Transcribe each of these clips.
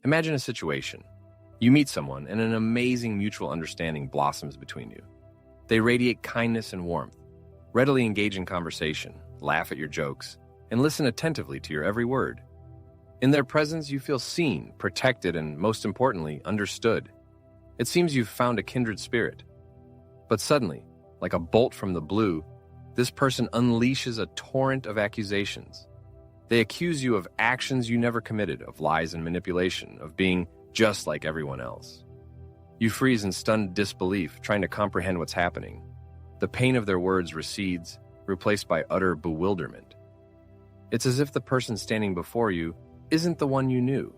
Imagine a situation. You meet someone and an amazing mutual understanding blossoms between you. They radiate kindness and warmth, readily engage in conversation, laugh at your jokes, and listen attentively to your every word. In their presence, you feel seen, protected, and most importantly, understood. It seems you've found a kindred spirit. But suddenly, like a bolt from the blue, this person unleashes a torrent of accusations. They accuse you of actions you never committed, of lies and manipulation, of being just like everyone else. You freeze in stunned disbelief, trying to comprehend what's happening. The pain of their words recedes, replaced by utter bewilderment. It's as if the person standing before you isn't the one you knew,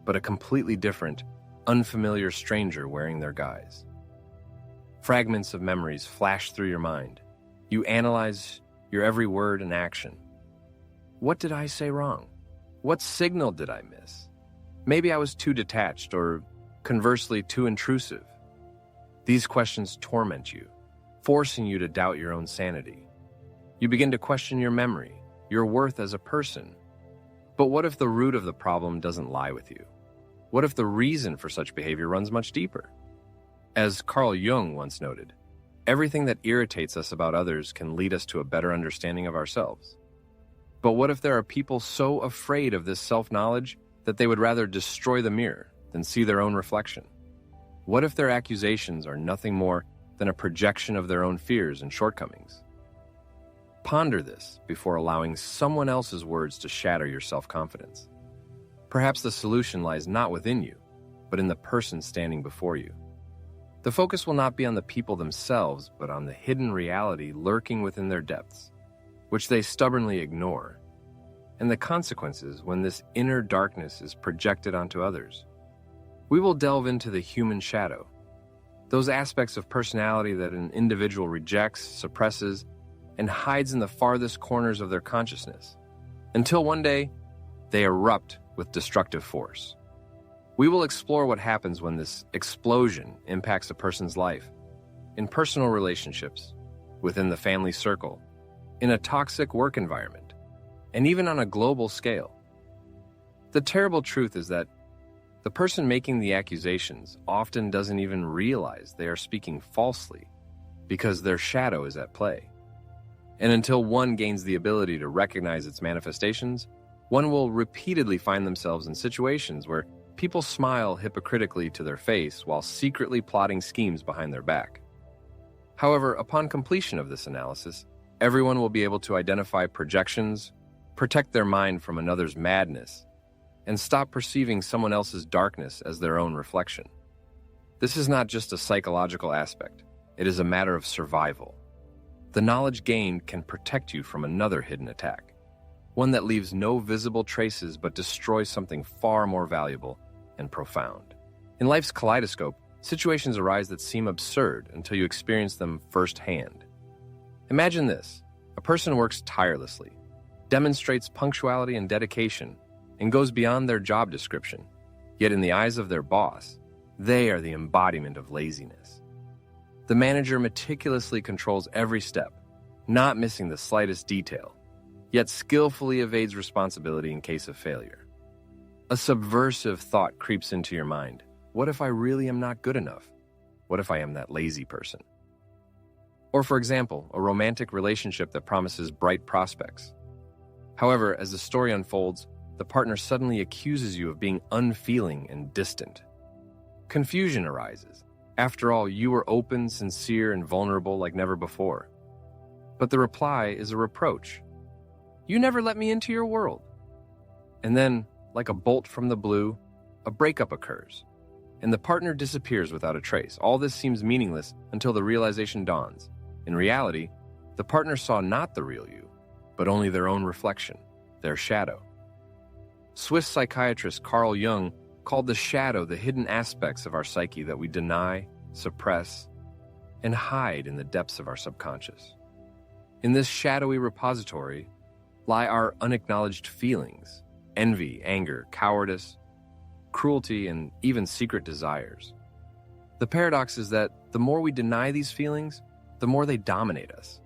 but a completely different, unfamiliar stranger wearing their guise. Fragments of memories flash through your mind. You analyze your every word and action. What did I say wrong? What signal did I miss? Maybe I was too detached or, conversely, too intrusive. These questions torment you, forcing you to doubt your own sanity. You begin to question your memory, your worth as a person. But what if the root of the problem doesn't lie with you? What if the reason for such behavior runs much deeper? As Carl Jung once noted, everything that irritates us about others can lead us to a better understanding of ourselves. But what if there are people so afraid of this self-knowledge that they would rather destroy the mirror than see their own reflection? What if their accusations are nothing more than a projection of their own fears and shortcomings? Ponder this before allowing someone else's words to shatter your self-confidence. Perhaps the solution lies not within you, but in the person standing before you. The focus will not be on the people themselves, but on the hidden reality lurking within their depths, which they stubbornly ignore, and the consequences when this inner darkness is projected onto others. We will delve into the human shadow, those aspects of personality that an individual rejects, suppresses, and hides in the farthest corners of their consciousness, until one day they erupt with destructive force. We will explore what happens when this explosion impacts a person's life, in personal relationships, within the family circle, in a toxic work environment, and even on a global scale. The terrible truth is that the person making the accusations often doesn't even realize they are speaking falsely because their shadow is at play. And until one gains the ability to recognize its manifestations, one will repeatedly find themselves in situations where people smile hypocritically to their face while secretly plotting schemes behind their back. However, upon completion of this analysis, everyone will be able to identify projections, protect their mind from another's madness, and stop perceiving someone else's darkness as their own reflection. This is not just a psychological aspect, it is a matter of survival. The knowledge gained can protect you from another hidden attack, one that leaves no visible traces but destroys something far more valuable and profound. In life's kaleidoscope, situations arise that seem absurd until you experience them firsthand. Imagine this: a person works tirelessly, demonstrates punctuality and dedication, and goes beyond their job description. Yet in the eyes of their boss, they are the embodiment of laziness. The manager meticulously controls every step, not missing the slightest detail, yet skillfully evades responsibility in case of failure. A subversive thought creeps into your mind. What if I really am not good enough? What if I am that lazy person? Or, for example, a romantic relationship that promises bright prospects. However, as the story unfolds, the partner suddenly accuses you of being unfeeling and distant. Confusion arises. After all, you were open, sincere, and vulnerable like never before. But the reply is a reproach. You never let me into your world. And then, like a bolt from the blue, a breakup occurs, and the partner disappears without a trace. All this seems meaningless until the realization dawns. In reality, the partner saw not the real you, but only their own reflection, their shadow. Swiss psychiatrist Carl Jung called the shadow the hidden aspects of our psyche that we deny, suppress, and hide in the depths of our subconscious. In this shadowy repository lie our unacknowledged feelings: envy, anger, cowardice, cruelty, and even secret desires. The paradox is that the more we deny these feelings, the more they dominate us.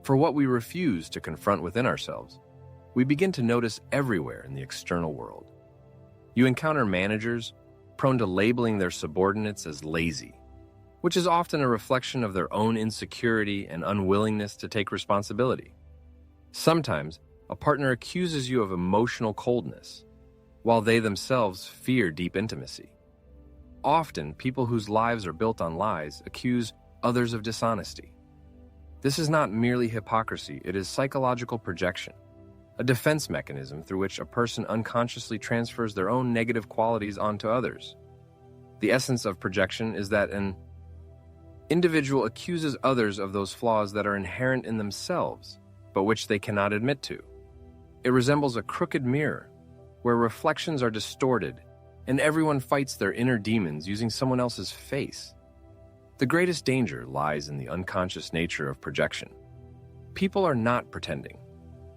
For what we refuse to confront within ourselves, we begin to notice everywhere in the external world. You encounter managers prone to labeling their subordinates as lazy, which is often a reflection of their own insecurity and unwillingness to take responsibility. Sometimes, a partner accuses you of emotional coldness, while they themselves fear deep intimacy. Often, people whose lives are built on lies accuse others of dishonesty. This is not merely hypocrisy, it is psychological projection, a defense mechanism through which a person unconsciously transfers their own negative qualities onto others. The essence of projection is that an individual accuses others of those flaws that are inherent in themselves, but which they cannot admit to. It resembles a crooked mirror, where reflections are distorted, and everyone fights their inner demons using someone else's face. The greatest danger lies in the unconscious nature of projection. People are not pretending.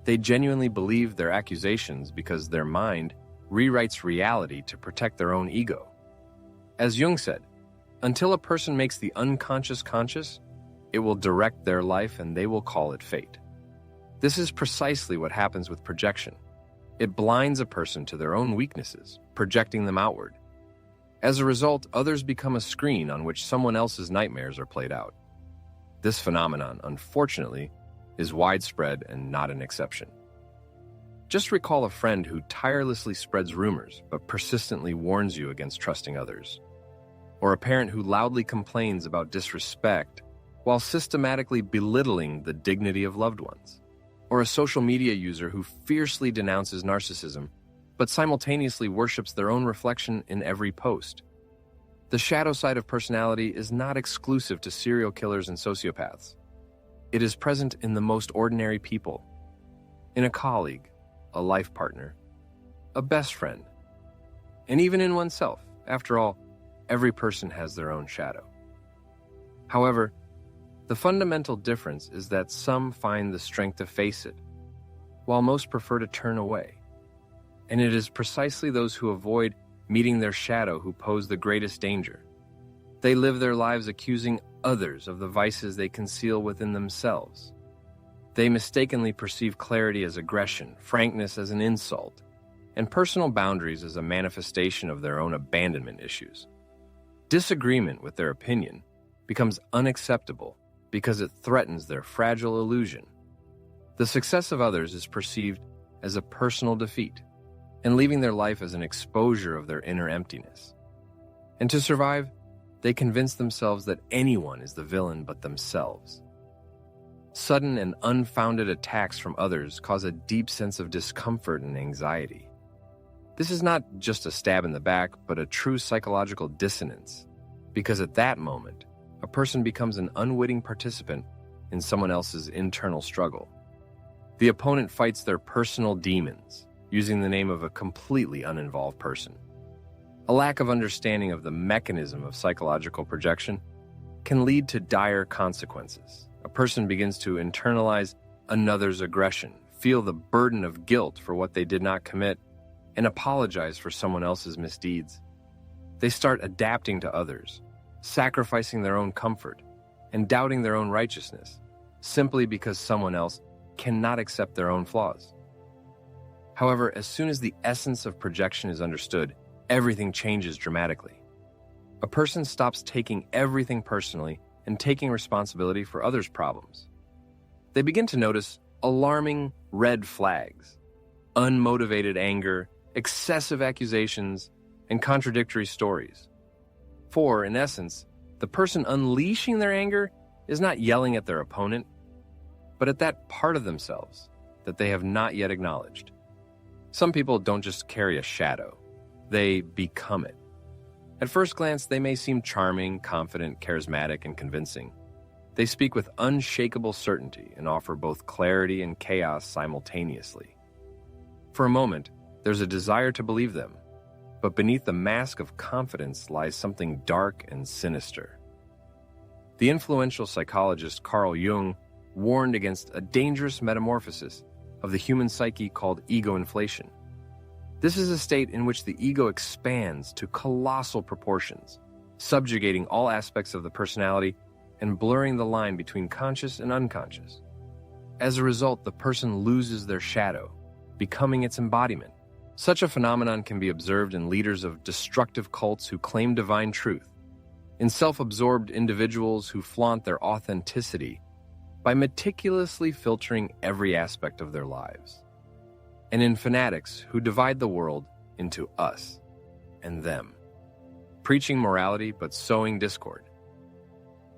They genuinely believe their accusations because their mind rewrites reality to protect their own ego. As Jung said, until a person makes the unconscious conscious, it will direct their life and they will call it fate. This is precisely what happens with projection. It blinds a person to their own weaknesses, projecting them outward. As a result, others become a screen on which someone else's nightmares are played out. This phenomenon, unfortunately, is widespread and not an exception. Just recall a friend who tirelessly spreads rumors but persistently warns you against trusting others. Or a parent who loudly complains about disrespect while systematically belittling the dignity of loved ones. Or a social media user who fiercely denounces narcissism but simultaneously worships their own reflection in every post. The shadow side of personality is not exclusive to serial killers and sociopaths. It is present in the most ordinary people, in a colleague, a life partner, a best friend, and even in oneself. After all, every person has their own shadow. However, the fundamental difference is that some find the strength to face it, while most prefer to turn away. And it is precisely those who avoid meeting their shadow who pose the greatest danger. They live their lives accusing others of the vices they conceal within themselves. They mistakenly perceive clarity as aggression, frankness as an insult, and personal boundaries as a manifestation of their own abandonment issues. Disagreement with their opinion becomes unacceptable because it threatens their fragile illusion. The success of others is perceived as a personal defeat, and leaving their life as an exposure of their inner emptiness. And to survive, they convince themselves that anyone is the villain but themselves. Sudden and unfounded attacks from others cause a deep sense of discomfort and anxiety. This is not just a stab in the back, but a true psychological dissonance, because at that moment, a person becomes an unwitting participant in someone else's internal struggle. The opponent fights their personal demons, using the name of a completely uninvolved person. A lack of understanding of the mechanism of psychological projection can lead to dire consequences. A person begins to internalize another's aggression, feel the burden of guilt for what they did not commit, and apologize for someone else's misdeeds. They start adapting to others, sacrificing their own comfort, and doubting their own righteousness, simply because someone else cannot accept their own flaws. However, as soon as the essence of projection is understood, everything changes dramatically. A person stops taking everything personally and taking responsibility for others' problems. They begin to notice alarming red flags, unmotivated anger, excessive accusations, and contradictory stories. For, in essence, the person unleashing their anger is not yelling at their opponent, but at that part of themselves that they have not yet acknowledged. Some people don't just carry a shadow, they become it. At first glance, they may seem charming, confident, charismatic, and convincing. They speak with unshakable certainty and offer both clarity and chaos simultaneously. For a moment, there's a desire to believe them, but beneath the mask of confidence lies something dark and sinister. The influential psychologist Carl Jung warned against a dangerous metamorphosis of the human psyche called ego inflation. This is a state in which the ego expands to colossal proportions, subjugating all aspects of the personality and blurring the line between conscious and unconscious. As a result, the person loses their shadow, becoming its embodiment, Such a phenomenon can be observed in leaders of destructive cults who claim divine truth, in self-absorbed individuals who flaunt their authenticity by meticulously filtering every aspect of their lives, and in fanatics who divide the world into us and them, preaching morality but sowing discord.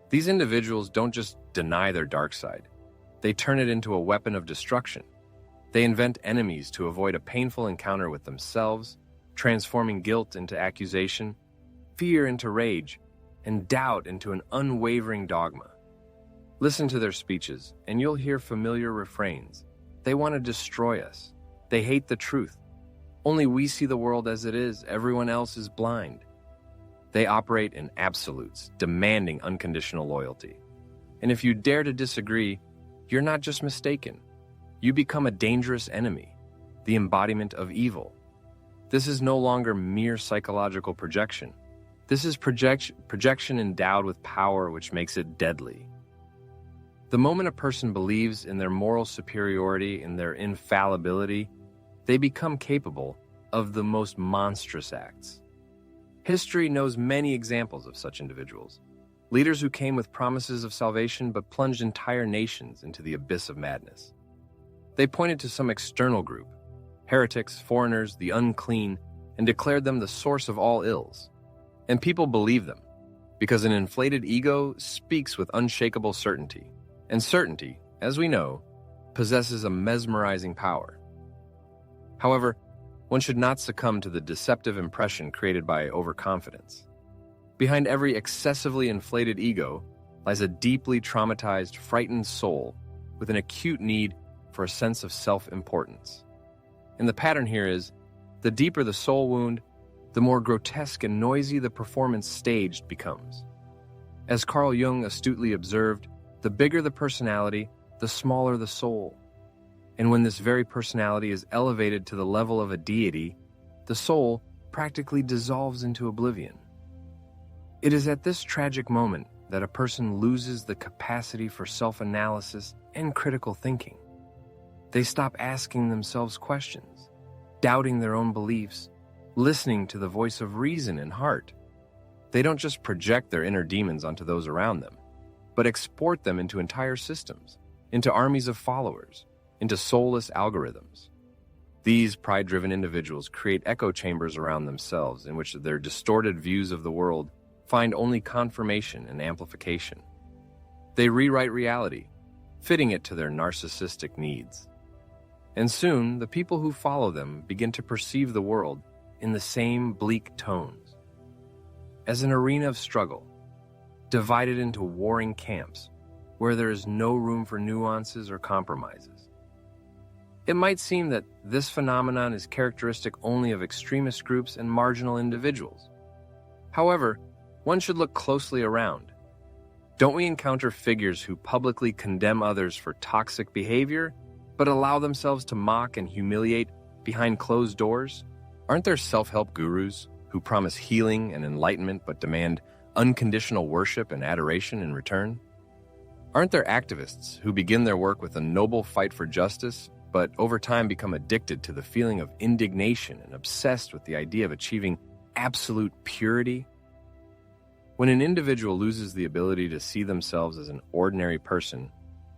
These individuals don't just deny their dark side, they turn it into a weapon of destruction. They invent enemies to avoid a painful encounter with themselves, transforming guilt into accusation, fear into rage, and doubt into an unwavering dogma. Listen to their speeches, and you'll hear familiar refrains. They want to destroy us. They hate the truth. Only we see the world as it is. Everyone else is blind. They operate in absolutes, demanding unconditional loyalty. And if you dare to disagree, you're not just mistaken. You become a dangerous enemy, the embodiment of evil. This is no longer mere psychological projection. This is projection endowed with power, which makes it deadly. The moment a person believes in their moral superiority, in their infallibility, they become capable of the most monstrous acts. History knows many examples of such individuals. Leaders who came with promises of salvation but plunged entire nations into the abyss of madness. They pointed to some external group, heretics, foreigners, the unclean, and declared them the source of all ills. And people believe them, because an inflated ego speaks with unshakable certainty. And certainty, as we know, possesses a mesmerizing power. However, one should not succumb to the deceptive impression created by overconfidence. Behind every excessively inflated ego lies a deeply traumatized, frightened soul with an acute need for a sense of self-importance. And the pattern here is, the deeper the soul wound, the more grotesque and noisy the performance staged becomes. As Carl Jung astutely observed, the bigger the personality, the smaller the soul. And when this very personality is elevated to the level of a deity, the soul practically dissolves into oblivion. It is at this tragic moment that a person loses the capacity for self-analysis and critical thinking. They stop asking themselves questions, doubting their own beliefs, listening to the voice of reason and heart. They don't just project their inner demons onto those around them, but export them into entire systems, into armies of followers, into soulless algorithms. These pride-driven individuals create echo chambers around themselves in which their distorted views of the world find only confirmation and amplification. They rewrite reality, fitting it to their narcissistic needs. And soon, the people who follow them begin to perceive the world in the same bleak tones. As an arena of struggle, divided into warring camps, where there is no room for nuances or compromises. It might seem that this phenomenon is characteristic only of extremist groups and marginal individuals. However, one should look closely around. Don't we encounter figures who publicly condemn others for toxic behavior, but allow themselves to mock and humiliate behind closed doors? Aren't there self-help gurus who promise healing and enlightenment but demand unconditional worship and adoration in return? Aren't there activists who begin their work with a noble fight for justice, but over time become addicted to the feeling of indignation and obsessed with the idea of achieving absolute purity? When an individual loses the ability to see themselves as an ordinary person,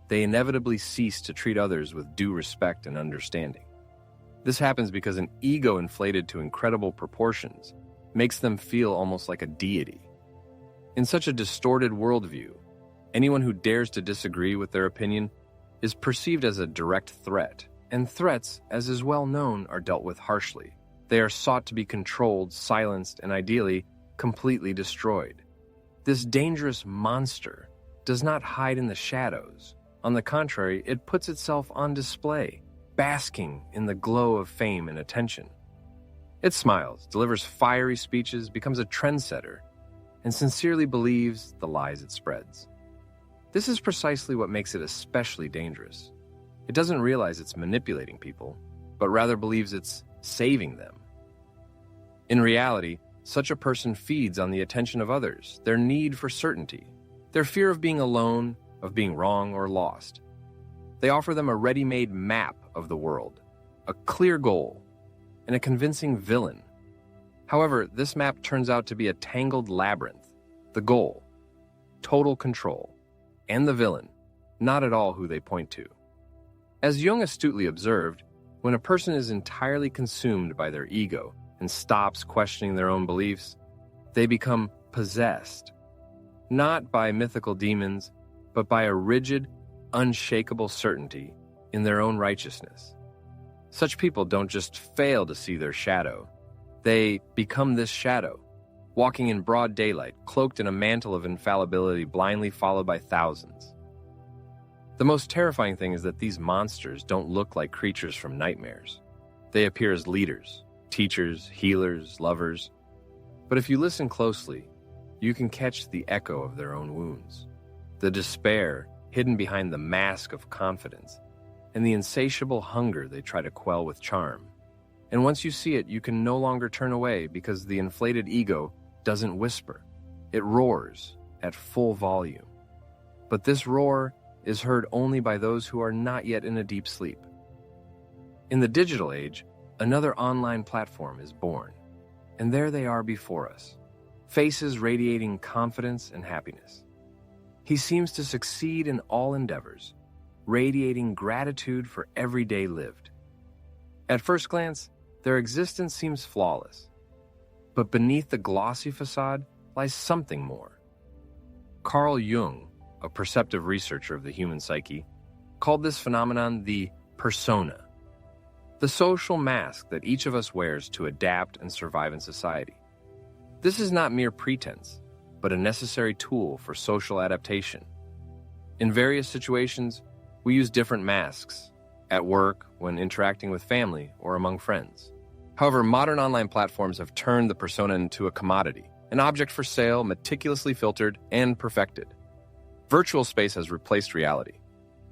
they inevitably cease to treat others with due respect and understanding. This happens because an ego inflated to incredible proportions makes them feel almost like a deity. In such a distorted worldview, anyone who dares to disagree with their opinion is perceived as a direct threat, and threats, as is well known, are dealt with harshly. They are sought to be controlled, silenced, and ideally, completely destroyed. This dangerous monster does not hide in the shadows. On the contrary, it puts itself on display, basking in the glow of fame and attention. It smiles, delivers fiery speeches, becomes a trendsetter, and sincerely believes the lies it spreads. This is precisely what makes it especially dangerous. It doesn't realize it's manipulating people, but rather believes it's saving them. In reality, such a person feeds on the attention of others, their need for certainty, their fear of being alone, of being wrong or lost. They offer them a ready-made map of the world, a clear goal, and a convincing villain. However, this map turns out to be a tangled labyrinth. The goal, total control, and the villain, not at all who they point to. As Jung astutely observed, when a person is entirely consumed by their ego and stops questioning their own beliefs, they become possessed, not by mythical demons, but by a rigid, unshakable certainty in their own righteousness. Such people don't just fail to see their shadow, they become this shadow, walking in broad daylight, cloaked in a mantle of infallibility, blindly followed by thousands. The most terrifying thing is that these monsters don't look like creatures from nightmares. They appear as leaders, teachers, healers, lovers. But if you listen closely, you can catch the echo of their own wounds, the despair hidden behind the mask of confidence, and the insatiable hunger they try to quell with charm. And once you see it, you can no longer turn away because the inflated ego doesn't whisper. It roars at full volume. But this roar is heard only by those who are not yet in a deep sleep. In the digital age, another online platform is born, and there they are before us, faces radiating confidence and happiness. He seems to succeed in all endeavors, radiating gratitude for every day lived. At first glance, their existence seems flawless, but beneath the glossy facade lies something more. Carl Jung, a perceptive researcher of the human psyche, called this phenomenon the persona, the social mask that each of us wears to adapt and survive in society. This is not mere pretense, but a necessary tool for social adaptation. In various situations, we use different masks, at work, when interacting with family, or among friends. However, modern online platforms have turned the persona into a commodity, an object for sale, meticulously filtered and perfected. Virtual space has replaced reality,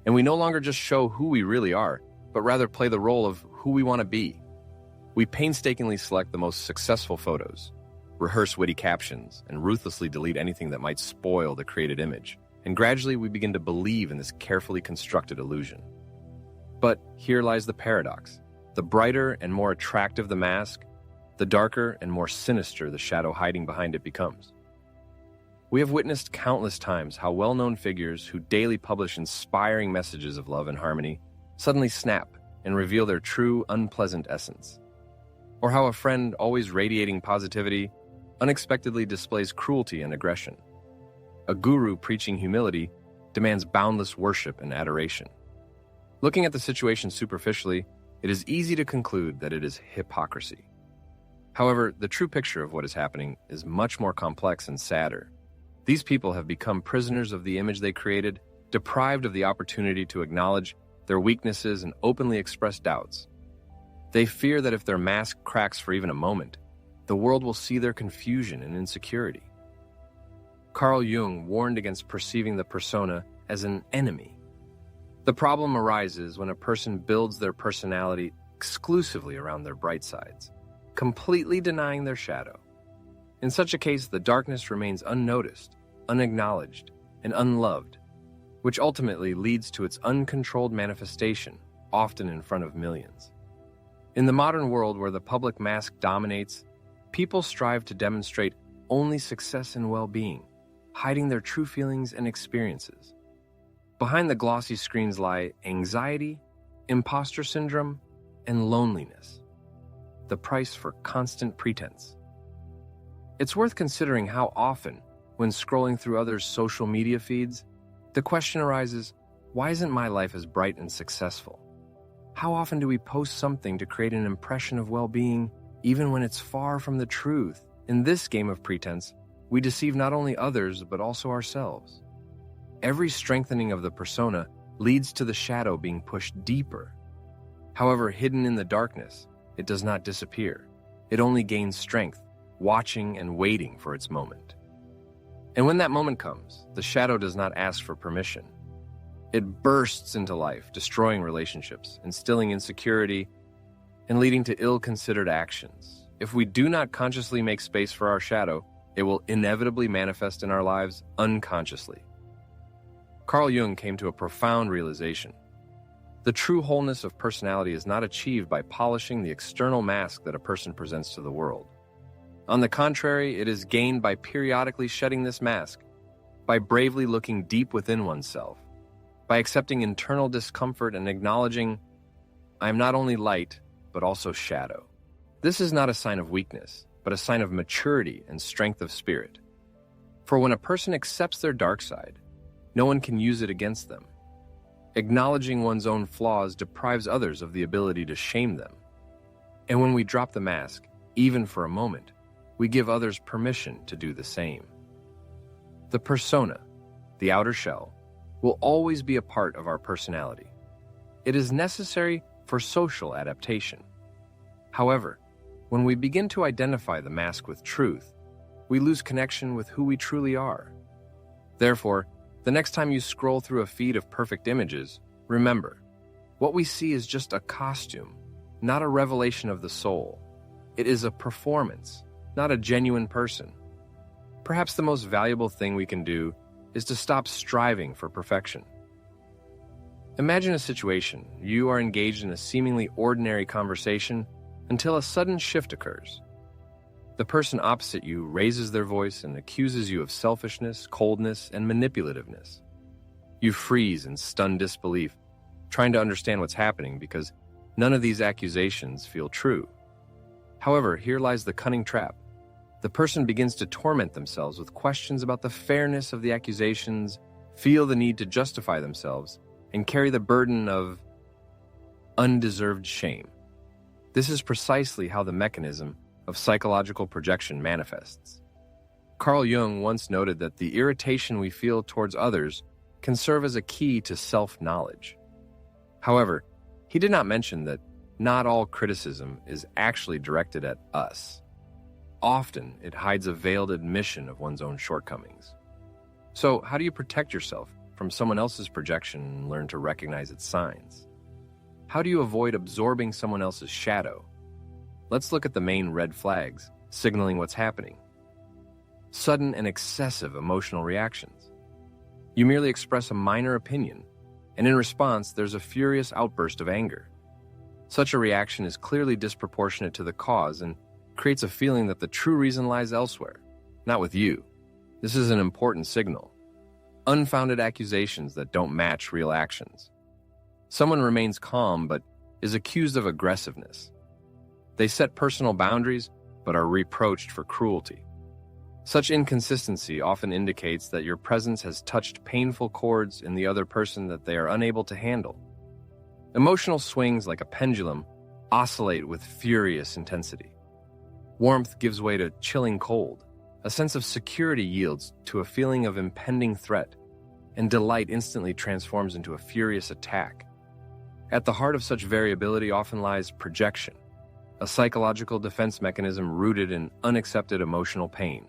and we no longer just show who we really are, but rather play the role of who we want to be. We painstakingly select the most successful photos, rehearse witty captions, and ruthlessly delete anything that might spoil the created image. And gradually we begin to believe in this carefully constructed illusion. But here lies the paradox. The brighter and more attractive the mask, the darker and more sinister the shadow hiding behind it becomes. We have witnessed countless times how well-known figures who daily publish inspiring messages of love and harmony suddenly snap and reveal their true, unpleasant essence. Or how a friend always radiating positivity unexpectedly displays cruelty and aggression. A guru preaching humility demands boundless worship and adoration. Looking at the situation superficially, it is easy to conclude that it is hypocrisy. However, the true picture of what is happening is much more complex and sadder. These people have become prisoners of the image they created, deprived of the opportunity to acknowledge their weaknesses and openly express doubts. They fear that if their mask cracks for even a moment, the world will see their confusion and insecurity. Carl Jung warned against perceiving the persona as an enemy. The problem arises when a person builds their personality exclusively around their bright sides, completely denying their shadow. In such a case, the darkness remains unnoticed, unacknowledged, and unloved, which ultimately leads to its uncontrolled manifestation, often in front of millions. In the modern world where the public mask dominates, people strive to demonstrate only success and well-being, hiding their true feelings and experiences. Behind the glossy screens lie anxiety, imposter syndrome, and loneliness, the price for constant pretense. It's worth considering how often, when scrolling through others' social media feeds, the question arises, why isn't my life as bright and successful? How often do we post something to create an impression of well-being, even when it's far from the truth? In this game of pretense, we deceive not only others, but also ourselves. Every strengthening of the persona leads to the shadow being pushed deeper. However, hidden in the darkness, it does not disappear. It only gains strength, watching and waiting for its moment. And when that moment comes, the shadow does not ask for permission. It bursts into life, destroying relationships, instilling insecurity, and leading to ill-considered actions. If we do not consciously make space for our shadow, it will inevitably manifest in our lives unconsciously. Carl Jung came to a profound realization. The true wholeness of personality is not achieved by polishing the external mask that a person presents to the world. On the contrary, it is gained by periodically shedding this mask, by bravely looking deep within oneself, by accepting internal discomfort and acknowledging, I am not only light, but also shadow. This is not a sign of weakness, but a sign of maturity and strength of spirit. For when a person accepts their dark side, no one can use it against them. Acknowledging one's own flaws deprives others of the ability to shame them. And when we drop the mask, even for a moment, we give others permission to do the same. The persona, the outer shell, will always be a part of our personality. It is necessary for social adaptation. However, when we begin to identify the mask with truth, we lose connection with who we truly are. Therefore, the next time you scroll through a feed of perfect images, remember, what we see is just a costume, not a revelation of the soul. It is a performance, not a genuine person. Perhaps the most valuable thing we can do is to stop striving for perfection. Imagine a situation. You are engaged in a seemingly ordinary conversation until a sudden shift occurs. The person opposite you raises their voice and accuses you of selfishness, coldness, and manipulativeness. You freeze in stunned disbelief, trying to understand what's happening because none of these accusations feel true. However, here lies the cunning trap. The person begins to torment themselves with questions about the fairness of the accusations, feel the need to justify themselves, and carry the burden of undeserved shame. This is precisely how the mechanism of psychological projection manifests. Carl Jung once noted that the irritation we feel towards others can serve as a key to self-knowledge. However, he did not mention that not all criticism is actually directed at us. Often, it hides a veiled admission of one's own shortcomings. So, how do you protect yourself from someone else's projection and learn to recognize its signs? How do you avoid absorbing someone else's shadow? Let's look at the main red flags, signaling what's happening. Sudden and excessive emotional reactions. You merely express a minor opinion, and in response, there's a furious outburst of anger. Such a reaction is clearly disproportionate to the cause and creates a feeling that the true reason lies elsewhere, not with you. This is an important signal. Unfounded accusations that don't match real actions. Someone remains calm but is accused of aggressiveness. They set personal boundaries but are reproached for cruelty. Such inconsistency often indicates that your presence has touched painful chords in the other person that they are unable to handle. Emotional swings, like a pendulum, oscillate with furious intensity. Warmth gives way to chilling cold. A sense of security yields to a feeling of impending threat, and delight instantly transforms into a furious attack. At the heart of such variability often lies projection, a psychological defense mechanism rooted in unaccepted emotional pain.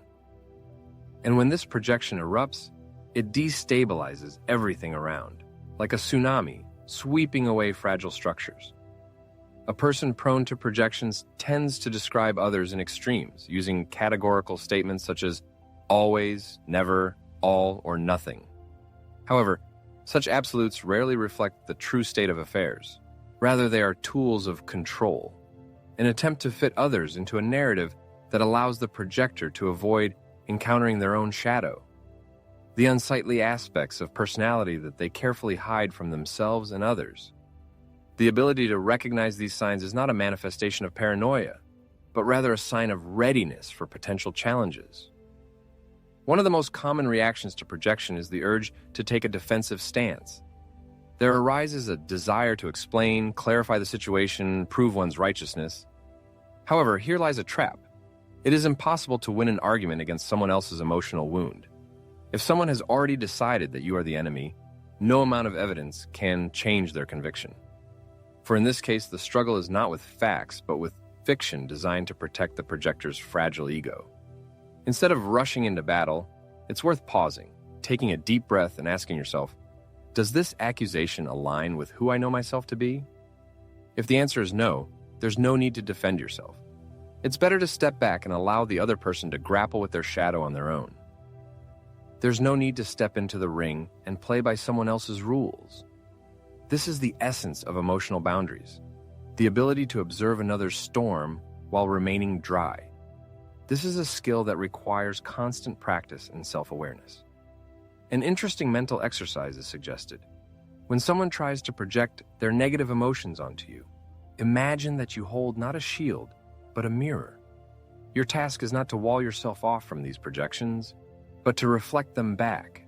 And when this projection erupts, it destabilizes everything around, like a tsunami sweeping away fragile structures. A person prone to projections tends to describe others in extremes, using categorical statements such as always, never, all, or nothing. However, such absolutes rarely reflect the true state of affairs. Rather, they are tools of control, an attempt to fit others into a narrative that allows the projector to avoid encountering their own shadow, the unsightly aspects of personality that they carefully hide from themselves and others. The ability to recognize these signs is not a manifestation of paranoia, but rather a sign of readiness for potential challenges. One of the most common reactions to projection is the urge to take a defensive stance. There arises a desire to explain, clarify the situation, prove one's righteousness. However, here lies a trap. It is impossible to win an argument against someone else's emotional wound. If someone has already decided that you are the enemy, no amount of evidence can change their conviction. For in this case, the struggle is not with facts, but with fiction designed to protect the projector's fragile ego. Instead of rushing into battle, it's worth pausing, taking a deep breath and asking yourself, does this accusation align with who I know myself to be? If the answer is no, there's no need to defend yourself. It's better to step back and allow the other person to grapple with their shadow on their own. There's no need to step into the ring and play by someone else's rules. This is the essence of emotional boundaries, the ability to observe another's storm while remaining dry. This is a skill that requires constant practice and self-awareness. An interesting mental exercise is suggested. When someone tries to project their negative emotions onto you, imagine that you hold not a shield, but a mirror. Your task is not to wall yourself off from these projections, but to reflect them back.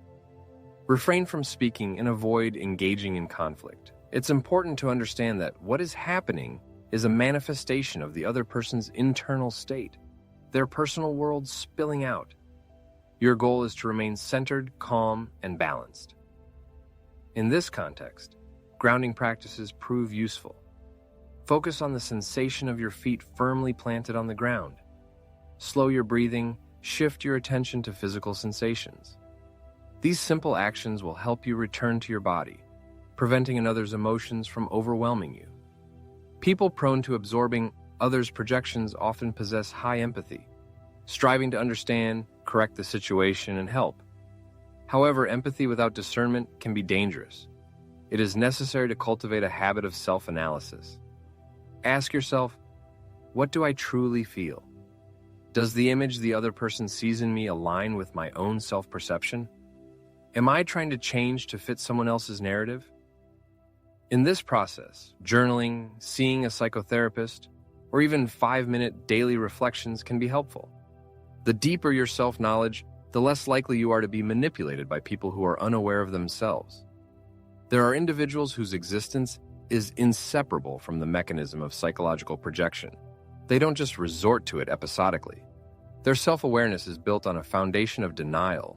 Refrain from speaking and avoid engaging in conflict. It's important to understand that what is happening is a manifestation of the other person's internal state, their personal world spilling out. Your goal is to remain centered, calm, and balanced. In this context, grounding practices prove useful. Focus on the sensation of your feet firmly planted on the ground. Slow your breathing, shift your attention to physical sensations. These simple actions will help you return to your body, preventing another's emotions from overwhelming you. People prone to absorbing others' projections often possess high empathy, striving to understand, correct the situation, and help. However, empathy without discernment can be dangerous. It is necessary to cultivate a habit of self-analysis. Ask yourself, what do I truly feel? Does the image the other person sees in me align with my own self-perception? Am I trying to change to fit someone else's narrative? In this process, journaling, seeing a psychotherapist, or even 5-minute daily reflections can be helpful. The deeper your self-knowledge, the less likely you are to be manipulated by people who are unaware of themselves. There are individuals whose existence is inseparable from the mechanism of psychological projection. They don't just resort to it episodically. Their self-awareness is built on a foundation of denial,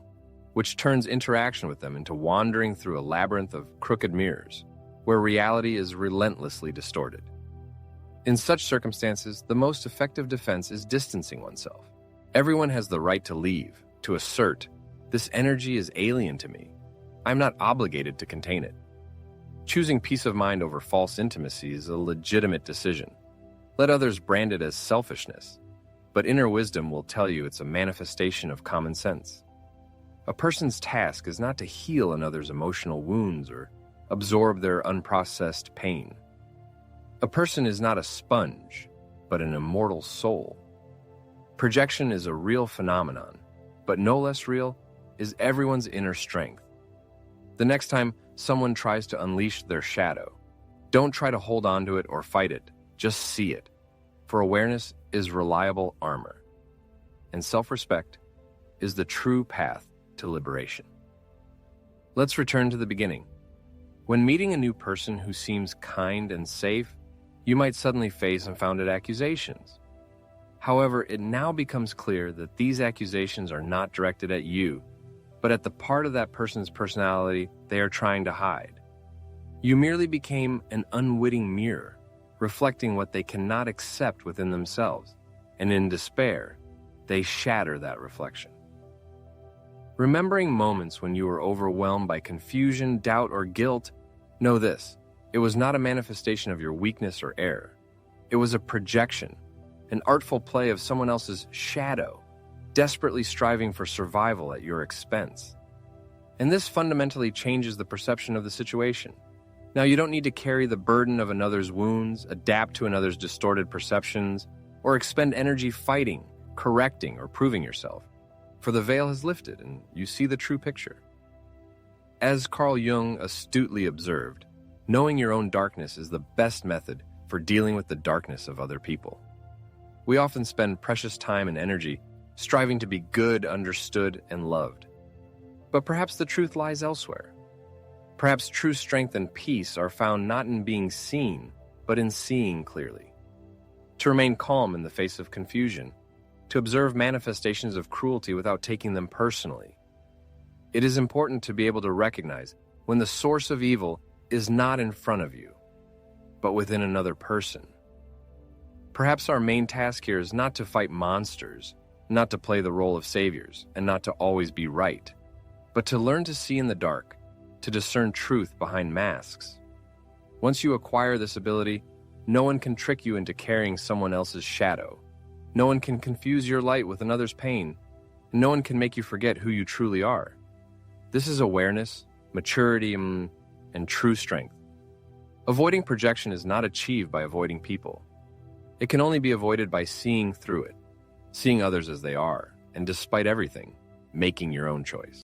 which turns interaction with them into wandering through a labyrinth of crooked mirrors, where reality is relentlessly distorted. In such circumstances, the most effective defense is distancing oneself. Everyone has the right to leave, to assert, this energy is alien to me. I'm not obligated to contain it. Choosing peace of mind over false intimacy is a legitimate decision. Let others brand it as selfishness, but inner wisdom will tell you it's a manifestation of common sense. A person's task is not to heal another's emotional wounds or absorb their unprocessed pain. A person is not a sponge, but an immortal soul. Projection is a real phenomenon, but no less real is everyone's inner strength. The next time someone tries to unleash their shadow, don't try to hold on to it or fight it, just see it, for awareness is reliable armor, and self-respect is the true path to liberation. Let's return to the beginning. When meeting a new person who seems kind and safe, you might suddenly face unfounded accusations. However, it now becomes clear that these accusations are not directed at you, but at the part of that person's personality they are trying to hide. You merely became an unwitting mirror, reflecting what they cannot accept within themselves, and in despair, they shatter that reflection. Remembering moments when you were overwhelmed by confusion, doubt, or guilt, know this: it was not a manifestation of your weakness or error. It was a projection, an artful play of someone else's shadow, desperately striving for survival at your expense. And this fundamentally changes the perception of the situation. Now, you don't need to carry the burden of another's wounds, adapt to another's distorted perceptions, or expend energy fighting, correcting, or proving yourself. For the veil has lifted and you see the true picture. As Carl Jung astutely observed, knowing your own darkness is the best method for dealing with the darkness of other people. We often spend precious time and energy striving to be good, understood, and loved. But perhaps the truth lies elsewhere. Perhaps true strength and peace are found not in being seen, but in seeing clearly. To remain calm in the face of confusion, to observe manifestations of cruelty without taking them personally. It is important to be able to recognize when the source of evil is not in front of you, but within another person. Perhaps our main task here is not to fight monsters, not to play the role of saviors, and not to always be right, but to learn to see in the dark, to discern truth behind masks. Once you acquire this ability, no one can trick you into carrying someone else's shadow. No one can confuse your light with another's pain, and no one can make you forget who you truly are. This is awareness, maturity, and true strength. Avoiding projection is not achieved by avoiding people. It can only be avoided by seeing through it, seeing others as they are, and despite everything, making your own choice.